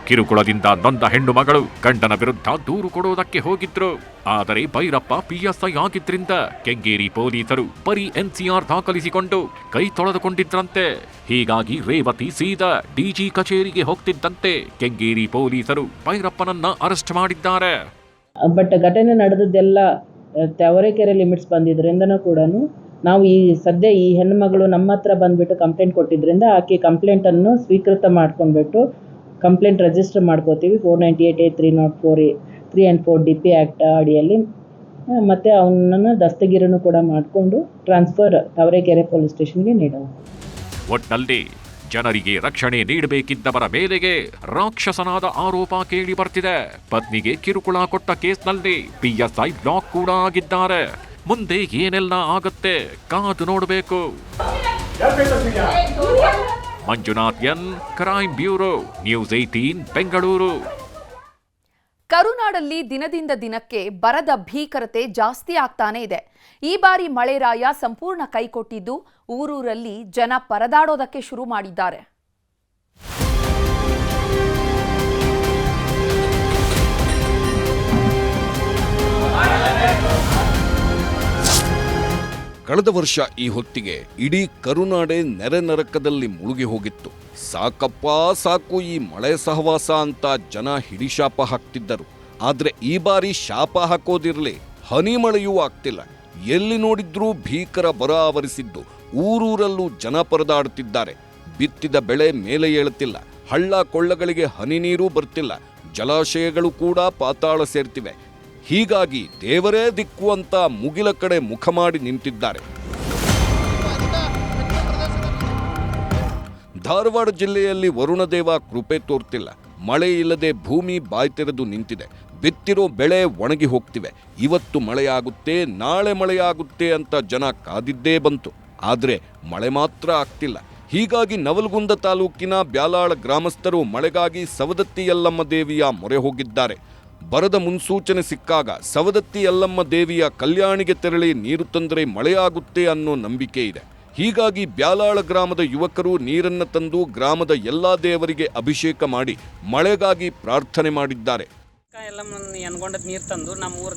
Speaker 7: ಕಿರುಕುಳದಿಂದ ನೊಂದ ಹೆಣ್ಣು ಮಗಳು ಗಂಡನ ವಿರುದ್ಧ ದೂರು ಕೊಡೋದಕ್ಕೆ ಹೋಗಿದ್ರು. ಆದರೆ ಭೈರಪ್ಪ PSI ಆಗಿದ್ರಿಂದ ಕೆಂಗೇರಿ ಪೊಲೀಸರು ಬರೀ NCR ದಾಖಲಿಸಿಕೊಂಡು ಕೈ ತೊಳೆದುಕೊಂಡಿದ್ರಂತೆ. ಹೀಗಾಗಿ ರೇವತಿ ಸೀದಾ DG ಕಚೇರಿಗೆ ಹೋಗ್ತಿದ್ದಂತೆ ಕೆಂಗೇರಿ ಪೊಲೀಸರು ಭೈರಪ್ಪನನ್ನ ಅರೆಸ್ಟ್ ಮಾಡಿದ್ದಾರೆ.
Speaker 14: ಬಟ್ ಘಟನೆ ನಡೆದದ್ದೆಲ್ಲ ತಾವರೆಕೆರೆ ಲಿಮಿಟ್ಸ್ ಬಂದಿದ್ರಿಂದನೂ ಕೂಡ ನಾವು ಸದ್ಯ ಈ ಹೆಣ್ಣುಮಗಳು ನಮ್ಮ ಹತ್ರ ಬಂದುಬಿಟ್ಟು ಕಂಪ್ಲೇಂಟ್ ಕೊಟ್ಟಿದ್ದರಿಂದ ಆಕೆ ಕಂಪ್ಲೇಂಟನ್ನು ಸ್ವೀಕೃತ ಮಾಡ್ಕೊಂಡ್ಬಿಟ್ಟು ಕಂಪ್ಲೇಂಟ್ ರಿಜಿಸ್ಟರ್ ಮಾಡ್ಕೋತೀವಿ 498A 304 3 and 4 DP ಆ್ಯಕ್ಟ್ ಅಡಿಯಲ್ಲಿ. ಮತ್ತು ಅವನನ್ನು ದಸ್ತಗಿರನ್ನು ಕೂಡ ಮಾಡಿಕೊಂಡು ಟ್ರಾನ್ಸ್ಫರ್ ತಾವರೆಕೆರೆ ಪೊಲೀಸ್ ಸ್ಟೇಷನ್ಗೆ ನೀಡೋದು.
Speaker 7: ಒಟ್ನಲ್ಲಿ ಜನರಿಗೆ ರಕ್ಷಣೆ ನೀಡಬೇಕಿದ್ದವರ ಮೇಲೆಗೆ ರಾಕ್ಷಸನಾದ ಆರೋಪ ಕೇಳಿ ಬರ್ತಿದೆ. ಪತ್ನಿಗೆ ಕಿರುಕುಳ ಕೊಟ್ಟ ಕೇಸ್ನಲ್ಲಿ PSI ಬ್ಲಾಕ್ ಕೂಡ ಆಗಿದ್ದಾರೆ. ಮುಂದೆ ಏನೆಲ್ಲ ಆಗುತ್ತೆ ಕಾದು ನೋಡಬೇಕು. Manjunath N, crime bureau, news 18 Bengaluru.
Speaker 1: ಕರುನಾಡಲ್ಲಿ ದಿನದಿಂದ ದಿನಕ್ಕೆ ಬರದ ಭೀಕರತೆ ಜಾಸ್ತಿ ಆಗ್ತಾನೆ ಇದೆ. ಈ ಬಾರಿ ಮಳೆರಾಯ ಸಂಪೂರ್ಣ ಕೈಕೊಟ್ಟಿದ್ದು ಊರೂರಲ್ಲಿ ಜನ ಪರದಾಡೋದಕ್ಕೆ ಶುರು ಮಾಡಿದ್ದಾರೆ.
Speaker 7: ಕಳೆದ ವರ್ಷ ಈ ಹೊತ್ತಿಗೆ ಇಡೀ ಕರುನಾಡೆ ನೆರೆ ನರಕದಲ್ಲಿ ಮುಳುಗಿ ಹೋಗಿತ್ತು. ಸಾಕಪ್ಪ ಸಾಕು ಈ ಮಳೆ ಸಹವಾಸ ಅಂತ ಜನ ಹಿಡಿಶಾಪ ಹಾಕ್ತಿದ್ದರು. ಆದ್ರೆ ಈ ಬಾರಿ ಶಾಪ ಹಾಕೋದಿರ್ಲಿ, ಹನಿ ಮಳೆಯೂ ಆಗ್ತಿಲ್ಲ. ಎಲ್ಲಿ ನೋಡಿದ್ರೂ ಭೀಕರ ಬರ ಆವರಿಸಿದ್ದು ಊರೂರಲ್ಲೂ ಜನ ಪರದಾಡುತ್ತಿದ್ದಾರೆ. ಬಿತ್ತಿದ ಬೆಳೆ ಮೇಲೆ ಏಳುತ್ತಿಲ್ಲ, ಹಳ್ಳ ಕೊಳ್ಳಗಳಿಗೆ ಹನಿ ನೀರು ಬರ್ತಿಲ್ಲ, ಜಲಾಶಯಗಳು ಕೂಡ ಪಾತಾಳ ಸೇರ್ತಿವೆ. ಹೀಗಾಗಿ ದೇವರೇ ದಿಕ್ಕು ಅಂತ ಮುಗಿಲ ಕಡೆ ಮುಖ ಮಾಡಿ ನಿಂತಿದ್ದಾರೆ. ಧಾರವಾಡ ಜಿಲ್ಲೆಯಲ್ಲಿ ವರುಣದೇವ ಕೃಪೆ ತೋರ್ತಿಲ್ಲ. ಮಳೆ ಇಲ್ಲದೆ ಭೂಮಿ ಬಾಯ್ತೆರೆದು ನಿಂತಿದೆ. ಬಿತ್ತಿರೋ ಬೆಳೆ ಒಣಗಿ ಹೋಗ್ತಿವೆ. ಇವತ್ತು ಮಳೆಯಾಗುತ್ತೆ, ನಾಳೆ ಮಳೆಯಾಗುತ್ತೆ ಅಂತ ಜನ ಕಾದಿದ್ದೇ ಬಂತು. ಆದರೆ ಮಳೆ ಮಾತ್ರ ಆಗ್ತಿಲ್ಲ. ಹೀಗಾಗಿ ನವಲಗುಂದ ತಾಲೂಕಿನ ಬ್ಯಾಲಾಳ ಗ್ರಾಮಸ್ಥರು ಮಳೆಗಾಗಿ ಸವದತ್ತಿ ಯಲ್ಲಮ್ಮ ದೇವಿಯ ಮೊರೆ ಹೋಗಿದ್ದಾರೆ. ಬರದ ಮುನ್ಸೂಚನೆ ಸಿಕ್ಕಾಗ ಸವದತ್ತಿ ಯಲ್ಲಮ್ಮ ದೇವಿಯ ಕಲ್ಯಾಣಿಗೆ ತೆರಳಿ ನೀರು ತಂದರೆ ಮಳೆಯಾಗುತ್ತೆ ಅನ್ನೋ ನಂಬಿಕೆ ಇದೆ. ಹೀಗಾಗಿ ಬ್ಯಾಲಾಳ ಗ್ರಾಮದ ಯುವಕರು ನೀರನ್ನು ತಂದು ಗ್ರಾಮದ ಎಲ್ಲಾ ದೇವರಿಗೆ ಅಭಿಷೇಕ ಮಾಡಿ ಮಳೆಗಾಗಿ ಪ್ರಾರ್ಥನೆ ಮಾಡಿದ್ದಾರೆ.
Speaker 14: ಎನ್ಗೊಂಡದ್ ನೀರು ತಂದು ನಮ್ಮ ಊರ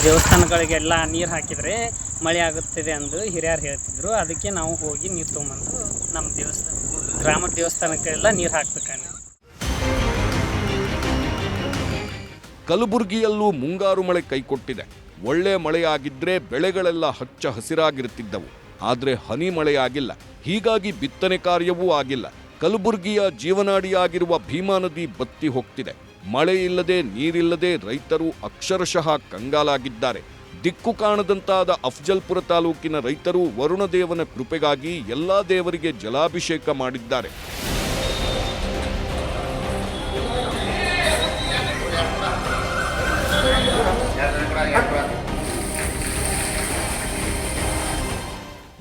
Speaker 14: ದೇವಸ್ಥಾನಗಳಿಗೆಲ್ಲ ನೀರು ಹಾಕಿದರೆ ಮಳೆ ಆಗುತ್ತದೆ ಎಂದು ಹಿರಿಯರು ಹೇಳ್ತಿದ್ರು. ಅದಕ್ಕೆ ನಾವು ಹೋಗಿ ನೀರು ತೊಗೊಂಬಂದು ನಮ್ಮ ಗ್ರಾಮದ ದೇವಸ್ಥಾನಕ್ಕೆಲ್ಲ ನೀರು ಹಾಕ್ಬೇಕಂದ್ರೆ.
Speaker 7: ಕಲಬುರಗಿಯಲ್ಲೂ ಮುಂಗಾರು ಮಳೆ ಕೈಕೊಟ್ಟಿದೆ. ಒಳ್ಳೆ ಮಳೆಯಾಗಿದ್ರೆ ಬೆಳೆಗಳೆಲ್ಲ ಹಚ್ಚ ಹಸಿರಾಗಿರುತ್ತಿದ್ದವು. ಆದರೆ ಹನಿ ಮಳೆಯಾಗಿಲ್ಲ. ಹೀಗಾಗಿ ಬಿತ್ತನೆ ಕಾರ್ಯವೂ ಆಗಿಲ್ಲ. ಕಲಬುರಗಿಯ ಜೀವನಾಡಿಯಾಗಿರುವ ಭೀಮಾ ನದಿ ಬತ್ತಿ ಹೋಗ್ತಿದೆ. ಮಳೆ ಇಲ್ಲದೆ ನೀರಿಲ್ಲದೆ ರೈತರು ಅಕ್ಷರಶಃ ಕಂಗಾಲಾಗಿದ್ದಾರೆ. ದಿಕ್ಕು ಕಾಣದಂತಾದ ಅಫ್ಜಲ್ಪುರ ತಾಲೂಕಿನ ರೈತರು ವರುಣದೇವನ ಕೃಪೆಗಾಗಿ ಎಲ್ಲಾ ದೇವರಿಗೆ ಜಲಾಭಿಷೇಕ ಮಾಡಿದ್ದಾರೆ.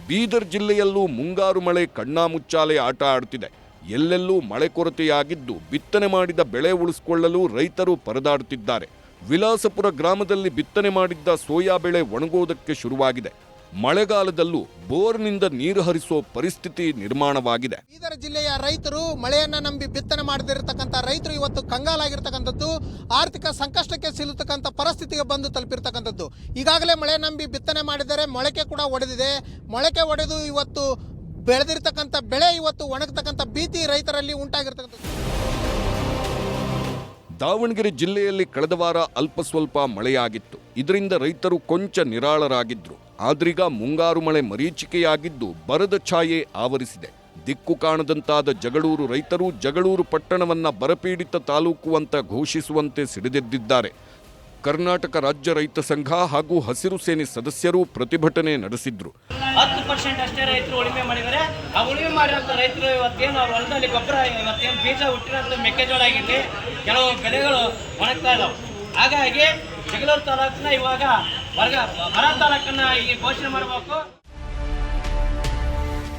Speaker 7: ಬೀದರ್ ಜಿಲ್ಲೆಯಲ್ಲೂ ಮುಂಗಾರು ಮಳೆ ಕಣ್ಣಾಮುಚ್ಚಾಲೆ ಆಟ ಆಡುತ್ತಿದೆ. ಎಲ್ಲೆಲ್ಲೂ ಮಳೆ ಕೊರತೆಯಾಗಿದ್ದು ಬಿತ್ತನೆ ಮಾಡಿದ ಬೆಳೆ ಉಳಿಸಿಕೊಳ್ಳಲು ರೈತರು ಪರದಾಡುತ್ತಿದ್ದಾರೆ. ವಿಲಾಸಪುರ ಗ್ರಾಮದಲ್ಲಿ ಬಿತ್ತನೆ ಮಾಡಿದ್ದ ಸೋಯಾ ಬೆಳೆ ಒಣಗೋದಕ್ಕೆ ಶುರುವಾಗಿದೆ. ಮಳೆಗಾಲದಲ್ಲೂ ಬೋರ್ನಿಂದ ನೀರು ಹರಿಸೋ ಪರಿಸ್ಥಿತಿ ನಿರ್ಮಾಣವಾಗಿದೆ.
Speaker 2: ಬೀದರ್ ಜಿಲ್ಲೆಯ ರೈತರು ಮಳೆಯನ್ನ ನಂಬಿ ಬಿತ್ತನೆ ಮಾಡದಿರತಕ್ಕಂಥ ರೈತರು ಇವತ್ತು ಕಂಗಾಲಾಗಿರ್ತಕ್ಕಂಥದ್ದು, ಆರ್ಥಿಕ ಸಂಕಷ್ಟಕ್ಕೆ ಸಿಲುತಕ್ಕಂಥ ಪರಿಸ್ಥಿತಿಗೆ ಬಂದು ತಲುಪಿರ್ತಕ್ಕಂಥದ್ದು. ಈಗಾಗಲೇ ಮಳೆ ನಂಬಿ ಬಿತ್ತನೆ ಮಾಡಿದರೆ ಮೊಳಕೆ ಕೂಡ ಒಡೆದಿದೆ. ಮೊಳಕೆ ಒಡೆದು ಇವತ್ತು ಬೆಳೆದಿರ್ತಕ್ಕಂಥ ಬೆಳೆ ಇವತ್ತು ಒಣಗತಕ್ಕಂಥ ಭೀತಿ ರೈತರಲ್ಲಿ ಉಂಟಾಗಿರ್ತಕ್ಕಂಥದ್ದು.
Speaker 7: ದಾವಣಗೆರೆ ಜಿಲ್ಲೆಯಲ್ಲಿ ಕಳೆದ ವಾರ ಅಲ್ಪ ಸ್ವಲ್ಪ ಮಳೆಯಾಗಿತ್ತು. ಇದರಿಂದ ರೈತರು ಕೊಂಚ ನಿರಾಳರಾಗಿದ್ರು. ಆದ್ರೀಗ ಮುಂಗಾರು ಮಳೆ ಮರೀಚಿಕೆಯಾಗಿದ್ದು ಬರದ ಛಾಯೆ ಆವರಿಸಿದೆ. ದಿಕ್ಕು ಕಾಣದಂತಾದ ಜಗಳೂರು ರೈತರು ಜಗಳೂರು ಪಟ್ಟಣವನ್ನ ಬರಪೀಡಿತ ತಾಲೂಕು ಅಂತ ಘೋಷಿಸುವಂತೆ ಸಿಡಿದೆದ್ದಿದ್ದಾರೆ. ಕರ್ನಾಟಕ ರಾಜ್ಯ ರೈತ ಸಂಘ ಹಾಗೂ ಹಸಿರು ಸೇನೆ ಸದಸ್ಯರು ಪ್ರತಿಭಟನೆ ನಡೆಸಿದ್ರು.
Speaker 14: 10% ಅಷ್ಟೇ ರೈತರು ಉಳಿಮೆ ಮಾಡಿದರೆ, ಆ ಉಳಿಮೆ ಮಾಡಿರೋಂಥ ರೈತರು ಇವತ್ತೇನು ಅವ್ರ ಹೊಲದಲ್ಲಿ ಗೊಬ್ಬರ ಇವತ್ತೇನು ಬೀಜ ಹುಟ್ಟಿರೋಂಥ ಮೆಕ್ಕೆಜೋಳ ಆಗಿರಲಿ, ಕೆಲವು ಬೆಳೆಗಳು ಒಣಗ್ತಾ ಇದಾವೆ. ಹಾಗಾಗಿ ಜಗಳೂರು ತಾಲೂಕನ್ನ ಇವಾಗ ಬರ ತಾಲೂಕನ್ನ ಈಗ ಘೋಷಣೆ ಮಾಡಬೇಕು.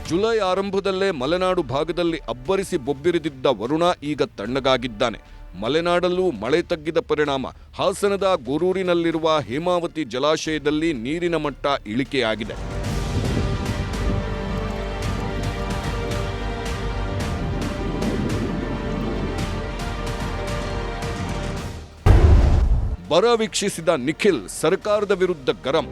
Speaker 7: ಜುಲೈ ಆರಂಭದಲ್ಲೇ ಮಲೆನಾಡು ಭಾಗದಲ್ಲಿ ಅಬ್ಬರಿಸಿ ಬೊಬ್ಬಿರಿದಿದ್ದ ವರುಣ ಈಗ ತಣ್ಣಗಾಗಿದ್ದಾನೆ. ಮಲೆನಾಡಲ್ಲೂ ಮಳೆ ತಗ್ಗಿದ ಪರಿಣಾಮ ಹಾಸನದ ಗೊರೂರಿನಲ್ಲಿರುವ ಹೇಮಾವತಿ ಜಲಾಶಯದಲ್ಲಿ ನೀರಿನ ಮಟ್ಟ ಇಳಿಕೆಯಾಗಿದೆ. ಬರ ವೀಕ್ಷಿಸಿದ ನಿಖಿಲ್ ಸರ್ಕಾರದ ವಿರುದ್ಧ ಗರಂ.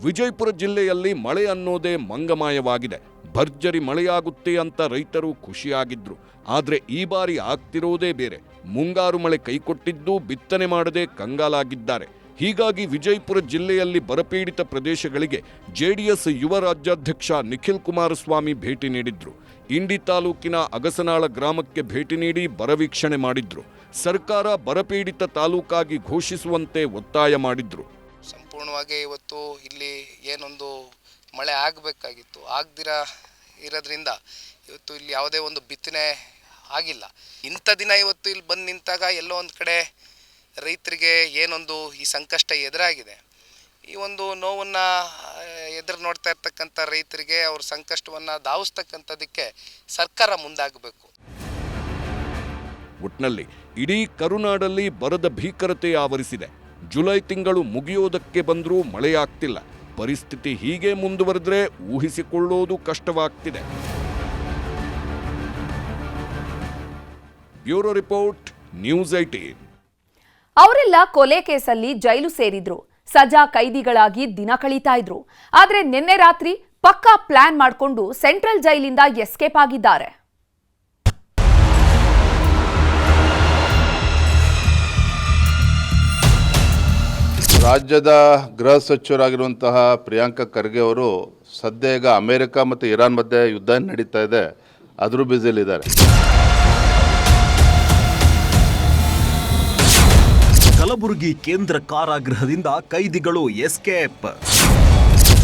Speaker 7: ವಿಜಯಪುರ ಜಿಲ್ಲೆಯಲ್ಲಿ ಮಳೆ ಅನ್ನೋದೇ ಮಂಗಮಾಯವಾಗಿದೆ. ಭರ್ಜರಿ ಮಳೆಯಾಗುತ್ತೆ ಅಂತ ರೈತರು ಖುಷಿಯಾಗಿದ್ರು. ಆದರೆ ಈ ಬಾರಿ ಆಗ್ತಿರೋದೇ ಬೇರೆ. ಮುಂಗಾರು ಮಳೆ ಕೈಕೊಟ್ಟಿದ್ದು ಬಿತ್ತನೆ ಮಾಡದೆ ಕಂಗಾಲಾಗಿದ್ದಾರೆ. ಹೀಗಾಗಿ ವಿಜಯಪುರ ಜಿಲ್ಲೆಯಲ್ಲಿ ಬರಪೀಡಿತ ಪ್ರದೇಶಗಳಿಗೆ ಜೆಡಿಎಸ್ ಯುವ ರಾಜ್ಯಾಧ್ಯಕ್ಷ ನಿಖಿಲ್ ಕುಮಾರಸ್ವಾಮಿ ಭೇಟಿ ನೀಡಿದ್ರು. ಇಂಡಿ ತಾಲೂಕಿನ ಅಗಸನಾಳ ಗ್ರಾಮಕ್ಕೆ ಭೇಟಿ ನೀಡಿ ಬರ ವೀಕ್ಷಣೆ ಮಾಡಿದ್ರು. ಸರ್ಕಾರ ಬರಪೀಡಿತ ತಾಲೂಕಾಗಿ ಘೋಷಿಸುವಂತೆ ಒತ್ತಾಯ ಮಾಡಿದ್ರು.
Speaker 6: ಸಂಪೂರ್ಣವಾಗಿ ಇವತ್ತು ಇಲ್ಲಿ ಏನೊಂದು ಮಳೆ ಆಗಬೇಕಾಗಿತ್ತು, ಆಗದಿರ ಇರೋದ್ರಿಂದ ಇವತ್ತು ಇಲ್ಲಿ ಯಾವುದೇ ಒಂದು ಬಿತ್ತನೆ ಆಗಿಲ್ಲ. ಇಂಥ ದಿನ ಇವತ್ತು ಇಲ್ಲಿ ಬಂದು ನಿಂತಾಗ ಎಲ್ಲೋ ಒಂದು ಕಡೆ ರೈತರಿಗೆ ಏನೊಂದು ಈ ಸಂಕಷ್ಟ ಎದುರಾಗಿದೆ. ಈ ಒಂದು ನೋವನ್ನು ಎದುರು ನೋಡ್ತಾ ಇರ್ತಕ್ಕಂಥ ರೈತರಿಗೆ ಅವ್ರ ಸಂಕಷ್ಟವನ್ನು ಧಾವಿಸ್ತಕ್ಕಂಥದ್ದಕ್ಕೆ ಸರ್ಕಾರ ಮುಂದಾಗಬೇಕು.
Speaker 7: ಒಟ್ನಲ್ಲಿ ಇಡೀ ಕರುನಾಡಲ್ಲಿ ಬರದ ಭೀಕರತೆ ಆವರಿಸಿದೆ. ಜುಲೈ ತಿಂಗಳು ಮುಗಿಯೋದಕ್ಕೆ ಬಂದರೂ ಮಳೆಯಾಗ್ತಿಲ್ಲ. ಪರಿಸ್ಥಿತಿ ಹೀಗೆ ಮುಂದುವರೆದ್ರೆ ಊಹಿಸಿಕೊಳ್ಳೋದು ಕಷ್ಟವಾಗ್ತಿದೆ. Bureau report, news 18.
Speaker 1: ಅವರೆಲ್ಲ ಕೊಲೆ ಕೇಸಲ್ಲಿ ಜೈಲು ಸೇರಿದ್ರು, ಸಜಾ ಕೈದಿಗಳಾಗಿ ದಿನ ಕಳೀತಾ ಇದ್ರು. ಆದ್ರೆ ನಿನ್ನೆ ರಾತ್ರಿ ಪಕ್ಕಾ ಪ್ಲಾನ್ ಮಾಡಿಕೊಂಡು ಸೆಂಟ್ರಲ್ ಜೈಲಿಂದ ಎಸ್ಕೇಪ್ ಆಗಿದ್ದಾರೆ.
Speaker 15: ರಾಜ್ಯದ ಗೃಹ ಸಚಿವರಾಗಿರುವಂತಹ ಪ್ರಿಯಾಂಕ ಖರ್ಗೆ ಅವರು ಸದ್ಯ ಈಗ ಅಮೆರಿಕ ಮತ್ತು ಇರಾನ್ ಮಧ್ಯೆ ಯುದ್ಧ ನಡೀತಾ ಇದೆ, ಅದ್ರ ಬ್ಯುಸಿಲಿದ್ದಾರೆ.
Speaker 16: ಕಲಬುರಗಿ ಕೇಂದ್ರ ಕಾರಾಗೃಹದಿಂದ ಕೈದಿಗಳು ಎಸ್ಕೇಪ್.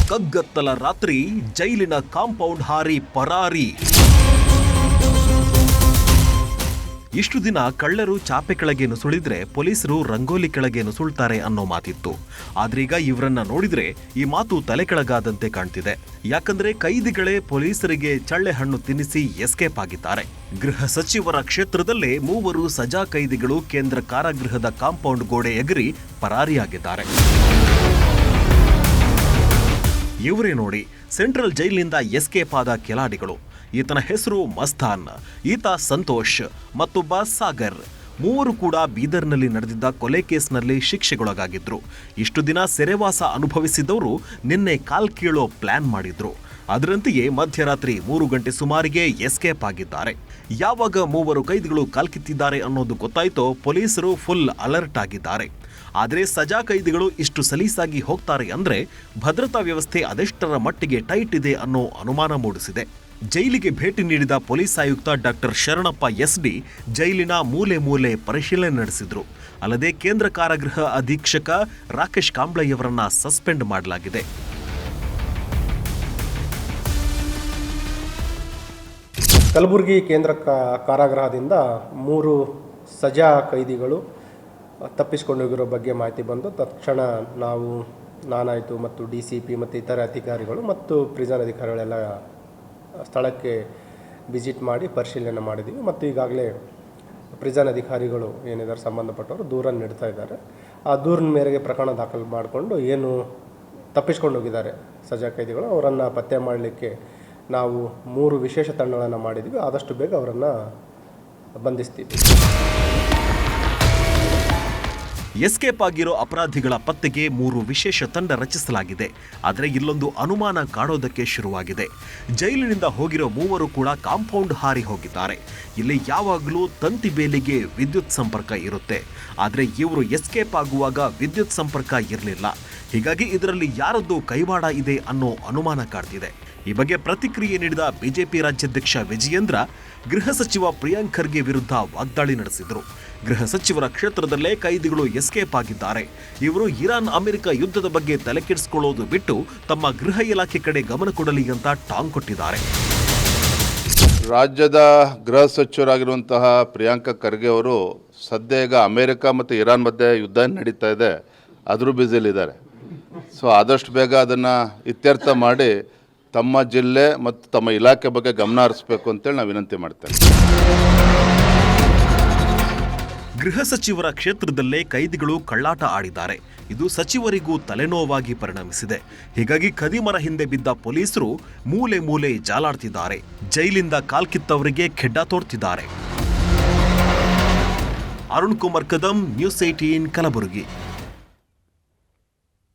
Speaker 16: ಕಗ್ಗತ್ತಲ ರಾತ್ರಿ ಜೈಲಿನ ಕಾಂಪೌಂಡ್ ಹಾರಿ ಪರಾರಿ. ಇಷ್ಟು ದಿನ ಕಳ್ಳರು ಚಾಪೆ ಕೆಳಗೆ ನುಸುಳಿದ್ರೆ ಪೊಲೀಸರು ರಂಗೋಲಿ ಕೆಳಗೆ ನುಸುಳ್ತಾರೆ ಅನ್ನೋ ಮಾತಿತ್ತು. ಆದ್ರೀಗ ಇವರನ್ನ ನೋಡಿದ್ರೆ ಈ ಮಾತು ತಲೆ ಕೆಳಗಾದಂತೆ ಕಾಣ್ತಿದೆ. ಯಾಕಂದ್ರೆ ಕೈದಿಗಳೇ ಪೊಲೀಸರಿಗೆ ಚಳ್ಳೆ ಹಣ್ಣು ತಿನ್ನಿಸಿ ಎಸ್ಕೇಪ್ ಆಗಿದ್ದಾರೆ. ಗೃಹ ಸಚಿವರ ಕ್ಷೇತ್ರದಲ್ಲೇ 3 ಸಜಾ ಕೈದಿಗಳು ಕೇಂದ್ರ ಕಾರಾಗೃಹದ ಕಾಂಪೌಂಡ್ ಗೋಡೆ ಎಗರಿ ಪರಾರಿಯಾಗಿದ್ದಾರೆ. ಇವರೇ ನೋಡಿ, ಸೆಂಟ್ರಲ್ ಜೈಲಿನಿಂದ ಎಸ್ಕೇಪ್ ಆದ ಕೆಲಾಡಿಗಳು. ಈತನ ಹೆಸರು ಮಸ್ತಾನ್, ಈತ ಸಂತೋಷ್, ಮತ್ತೊಬ್ಬ ಸಾಗರ್. 3 ಕೂಡ ಬೀದರ್ನಲ್ಲಿ ನಡೆದಿದ್ದ ಕೊಲೆ ಕೇಸ್ನಲ್ಲಿ ಶಿಕ್ಷೆಗೊಳಗಾಗಿದ್ರು. ಇಷ್ಟು ದಿನ ಸೆರೆವಾಸ ಅನುಭವಿಸಿದವರು ನಿನ್ನೆ ಕಾಲ್ ಕೀಳೋ ಪ್ಲಾನ್ ಮಾಡಿದ್ರು. ಅದರಂತೆಯೇ ಮಧ್ಯರಾತ್ರಿ 3 ಗಂಟೆ ಸುಮಾರಿಗೆ ಎಸ್ಕೇಪ್ ಆಗಿದ್ದಾರೆ. ಯಾವಾಗ 3 ಕೈದಿಗಳು ಕಾಲ್ಕಿತ್ತಿದ್ದಾರೆ ಅನ್ನೋದು ಗೊತ್ತಾಯ್ತೋ ಪೊಲೀಸರು ಫುಲ್ ಅಲರ್ಟ್ ಆಗಿದ್ದಾರೆ. ಆದರೆ ಸಜಾ ಕೈದಿಗಳು ಇಷ್ಟು ಸಲೀಸಾಗಿ ಹೋಗ್ತಾರೆ ಅಂದ್ರೆ ಭದ್ರತಾ ವ್ಯವಸ್ಥೆ ಅದೆಷ್ಟರ ಮಟ್ಟಿಗೆ ಟೈಟ್ ಇದೆ ಅನ್ನೋ ಅನುಮಾನ ಮೂಡಿಸಿದೆ. ಜೈಲಿಗೆ ಭೇಟಿ ನೀಡಿದ ಪೊಲೀಸ್ ಆಯುಕ್ತ ಡಾಕ್ಟರ್ ಶರಣಪ್ಪ SD ಜೈಲಿನ ಮೂಲೆ ಮೂಲೆ ಪರಿಶೀಲನೆ ನಡೆಸಿದ್ರು. ಅಲ್ಲದೆ ಕೇಂದ್ರ ಕಾರಾಗೃಹ ಅಧೀಕ್ಷಕ ರಾಕೇಶ್ ಕಾಂಬ್ಳೆಯವರನ್ನ ಸಸ್ಪೆಂಡ್ ಮಾಡಲಾಗಿದೆ.
Speaker 17: ಕಲಬುರಗಿ ಕೇಂದ್ರ ಕಾರಾಗೃಹದಿಂದ 3 ಸಜಾ ಕೈದಿಗಳು ತಪ್ಪಿಸಿಕೊಂಡೋಗಿರೋ ಬಗ್ಗೆ ಮಾಹಿತಿ ಬಂದು ತಕ್ಷಣ ನಾನಾಯಿತು ಮತ್ತು DCP ಮತ್ತು ಇತರ ಅಧಿಕಾರಿಗಳು ಮತ್ತು ಪ್ರಿಸನ್ ಅಧಿಕಾರಿಗಳೆಲ್ಲ ಸ್ಥಳಕ್ಕೆ ವಿಸಿಟ್ ಮಾಡಿ ಪರಿಶೀಲನೆ ಮಾಡಿದ್ದೀವಿ. ಮತ್ತು ಈಗಾಗಲೇ ಪ್ರಿಸನ್ ಅಧಿಕಾರಿಗಳು ಏನಿದ್ದಾರೆ ಸಂಬಂಧಪಟ್ಟವರು ದೂರನ್ನು ನೀಡ್ತಾ ಇದ್ದಾರೆ. ಆ ದೂರಿನ ಮೇರೆಗೆ ಪ್ರಕರಣ ದಾಖಲು ಮಾಡಿಕೊಂಡು ಏನು ತಪ್ಪಿಸ್ಕೊಂಡು ಹೋಗಿದ್ದಾರೆ ಸಜಾ ಕೈದಿಗಳು ಅವರನ್ನು ಪತ್ತೆ ಮಾಡಲಿಕ್ಕೆ ನಾವು 3 ವಿಶೇಷ ತಂಡಗಳನ್ನು ಮಾಡಿದ್ದೀವಿ. ಆದಷ್ಟು ಬೇಗ ಅವರನ್ನು ಬಂಧಿಸ್ತೀವಿ.
Speaker 16: ಎಸ್ಕೇಪ್ ಆಗಿರೋ ಅಪರಾಧಿಗಳ ಪತ್ತೆಗೆ 3 ವಿಶೇಷ ತಂಡ ರಚಿಸಲಾಗಿದೆ. ಆದರೆ ಇಲ್ಲೊಂದು ಅನುಮಾನ ಕಾಡೋದಕ್ಕೆ ಶುರುವಾಗಿದೆ. ಜೈಲಿನಿಂದ ಹೋಗಿರೋ 3 ಕೂಡ ಕಾಂಪೌಂಡ್ ಹಾರಿ ಹೋಗಿದ್ದಾರೆ. ಇಲ್ಲಿ ಯಾವಾಗಲೂ ತಂತಿ ಬೇಲಿಗೆ ವಿದ್ಯುತ್ ಸಂಪರ್ಕ ಇರುತ್ತೆ. ಆದರೆ ಇವರು ಎಸ್ಕೇಪ್ ಆಗುವಾಗ ವಿದ್ಯುತ್ ಸಂಪರ್ಕ ಇರಲಿಲ್ಲ. ಹೀಗಾಗಿ ಇದರಲ್ಲಿ ಯಾರದ್ದು ಕೈವಾಡ ಇದೆ ಅನ್ನೋ ಅನುಮಾನ ಕಾಡ್ತಿದೆ. ಈ ಬಗ್ಗೆ ಪ್ರತಿಕ್ರಿಯೆ ನೀಡಿದ ಬಿಜೆಪಿ ರಾಜ್ಯಾಧ್ಯಕ್ಷ ವಿಜಯೇಂದ್ರ ಗೃಹ ಸಚಿವ ಪ್ರಿಯಾಂಕ್ ಖರ್ಗೆ ವಿರುದ್ಧ ವಾಗ್ದಾಳಿ ನಡೆಸಿದರು. ಗೃಹ ಸಚಿವರ ಕ್ಷೇತ್ರದಲ್ಲೇ ಕೈದಿಗಳು ಎಸ್ಕೇಪ್ ಆಗಿದ್ದಾರೆ. ಇವರು ಇರಾನ್ ಅಮೆರಿಕ ಯುದ್ಧದ ಬಗ್ಗೆ ತಲೆಕೆಡಿಸಿಕೊಳ್ಳೋದು ಬಿಟ್ಟು ತಮ್ಮ ಗೃಹ ಇಲಾಖೆ ಕಡೆ ಗಮನ ಕೊಡಲಿ ಅಂತ ಟಾಂಗ್ ಕೊಟ್ಟಿದ್ದಾರೆ.
Speaker 15: ರಾಜ್ಯದ ಗೃಹ ಸಚಿವರಾಗಿರುವಂತಹ ಪ್ರಿಯಾಂಕ ಖರ್ಗೆ ಅವರು ಸದ್ಯ ಈಗ ಅಮೆರಿಕ ಮತ್ತು ಇರಾನ್ ಮಧ್ಯೆ ಯುದ್ಧ ನಡೀತಾ ಇದೆ, ಅದ್ರ ಬ್ಯುಸಿಲಿದ್ದಾರೆ. ಸೊ ಆದಷ್ಟು ಬೇಗ ಅದನ್ನು ಇತ್ಯರ್ಥ ಮಾಡಿ ತಮ್ಮ ಜಿಲ್ಲೆ ಮತ್ತು ತಮ್ಮ ಇಲಾಖೆ ಬಗ್ಗೆ ಗಮನ ಹರಿಸಬೇಕು ಅಂತೇಳಿ ನಾವು ವಿನಂತಿ ಮಾಡ್ತೇವೆ.
Speaker 16: ಗೃಹ ಸಚಿವರ ಕ್ಷೇತ್ರದಲ್ಲೇ ಕೈದಿಗಳು ಕಳ್ಳಾಟ ಆಡಿದ್ದಾರೆ. ಇದು ಸಚಿವರಿಗೂ ತಲೆನೋವಾಗಿ ಪರಿಣಮಿಸಿದೆ. ಹೀಗಾಗಿ ಖದೀಮರ ಹಿಂದೆ ಬಿದ್ದ ಪೊಲೀಸರು ಮೂಲೆ ಮೂಲೆ ಜಾಲಾಡ್ತಿದ್ದಾರೆ. ಜೈಲಿಂದ ಕಾಲ್ಕಿತ್ತವರಿಗೆ ಖೆಡ್ಡ ತೋಡ್ತಿದ್ದಾರೆ. ಅರುಣ್ ಕುಮಾರ್ ಕದಂ, ನ್ಯೂಸ್ 18 ಕಲಬುರಗಿ.